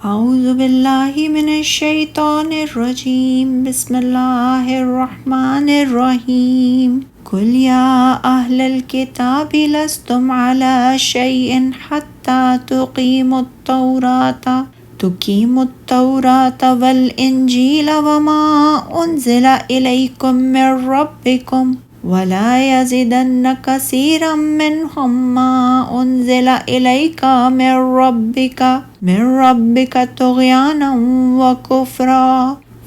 اعوذ باللہ من الشیطان الرجیم، بسم اللہ الرحمن الرحیم۔ قل یا اہل الکتاب لستم علی شیء حتی تقیموا التوراة والانجیل وما انزل الیکم من ربکم ولا یزیدن کثیرا منہم ما انزل الیک من ربک طغیانا وکفرا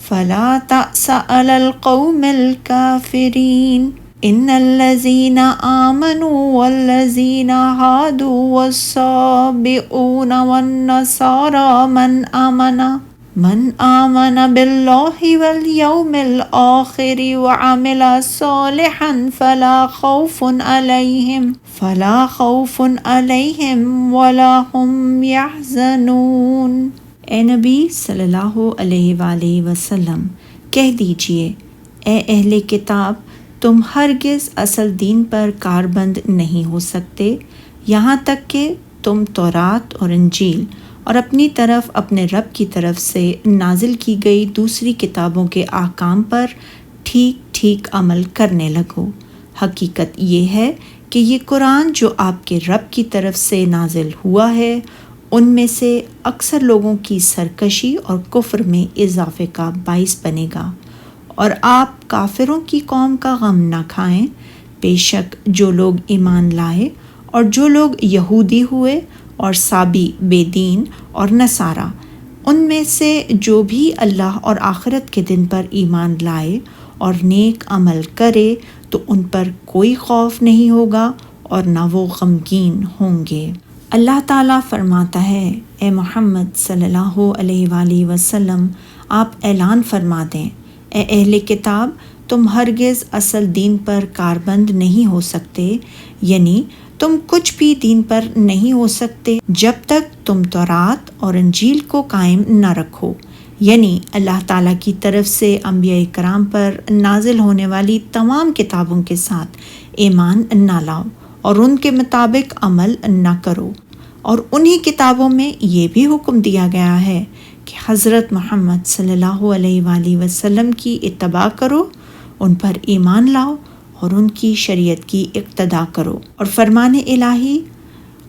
فلا تأس علی القوم الکافرین۔ ان الذین آمنوا والذین ہادوا والصابئون والنصارى من آمن باللہ والیوم الآخر وعمل صالحا فلا خوف علیہم ولا هم یحزنون۔ اے نبی صلی اللہ علیہ وآلہ وسلم، کہہ دیجئے، اے اہل کتاب، تم ہرگز اصل دین پر کاربند نہیں ہو سکتے یہاں تک کہ تم تورات اور انجیل اور اپنی طرف اپنے رب کی طرف سے نازل کی گئی دوسری کتابوں کے احکام پر ٹھیک ٹھیک عمل کرنے لگو۔ حقیقت یہ ہے کہ یہ قرآن جو آپ کے رب کی طرف سے نازل ہوا ہے ان میں سے اکثر لوگوں کی سرکشی اور کفر میں اضافے کا باعث بنے گا، اور آپ کافروں کی قوم کا غم نہ کھائیں۔ بے شک جو لوگ ایمان لائے اور جو لوگ یہودی ہوئے اور سابی بے دین اور نصارہ، ان میں سے جو بھی اللہ اور آخرت کے دن پر ایمان لائے اور نیک عمل کرے تو ان پر کوئی خوف نہیں ہوگا اور نہ وہ غمگین ہوں گے۔ اللہ تعالیٰ فرماتا ہے، اے محمد صلی اللہ علیہ وآلہ وسلم، آپ اعلان فرما دیں، اے اہل کتاب، تم ہرگز اصل دین پر کاربند نہیں ہو سکتے، یعنی تم کچھ بھی دین پر نہیں ہو سکتے جب تک تم تورات اور انجیل کو قائم نہ رکھو، یعنی اللہ تعالیٰ کی طرف سے انبیاء کرام پر نازل ہونے والی تمام کتابوں کے ساتھ ایمان نہ لاؤ اور ان کے مطابق عمل نہ کرو۔ اور انہی کتابوں میں یہ بھی حکم دیا گیا ہے کہ حضرت محمد صلی اللہ علیہ وآلہ وسلم کی اتباع کرو، ان پر ایمان لاؤ اور ان کی شریعت کی اقتداء کرو۔ اور فرمان الہی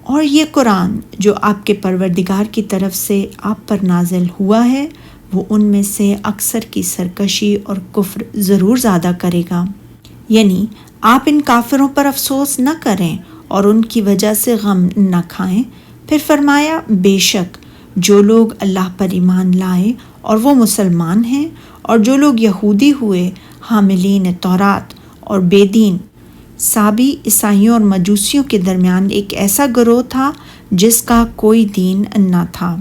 اور یہ قرآن جو آپ کے پروردگار کی طرف سے آپ پر نازل ہوا ہے وہ ان میں سے اکثر کی سرکشی اور کفر ضرور زیادہ کرے گا، یعنی آپ ان کافروں پر افسوس نہ کریں اور ان کی وجہ سے غم نہ کھائیں۔ پھر فرمایا، بے شک جو لوگ اللہ پر ایمان لائے اور وہ مسلمان ہیں، اور جو لوگ یہودی ہوئے، حاملین تورات اور بے دین، سابی عیسائیوں اور مجوسیوں کے درمیان ایک ایسا گروہ تھا جس کا کوئی دین نہ تھا،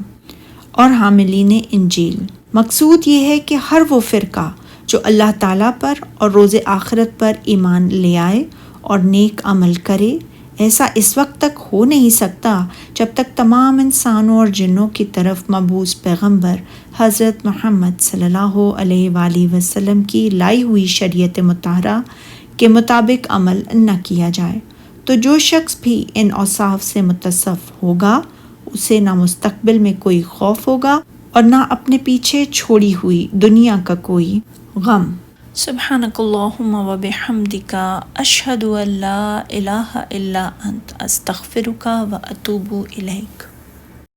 اور حاملین انجیل۔ مقصود یہ ہے کہ ہر وہ فرقہ جو اللہ تعالیٰ پر اور روز آخرت پر ایمان لے آئے اور نیک عمل کرے، ایسا اس وقت تک ہو نہیں سکتا جب تک تمام انسانوں اور جنوں کی طرف مبعوث پیغمبر حضرت محمد صلی اللہ علیہ وآلہ وسلم کی لائی ہوئی شریعت مطہرہ کے مطابق عمل نہ کیا جائے۔ تو جو شخص بھی ان اوصاف سے متصف ہوگا اسے نہ مستقبل میں کوئی خوف ہوگا اور نہ اپنے پیچھے چھوڑی ہوئی دنیا کا کوئی غم۔ سبحانک اللہم و بحمدک، اشہد ان لا الہ الا انت، استغفرک و اتوب الیک۔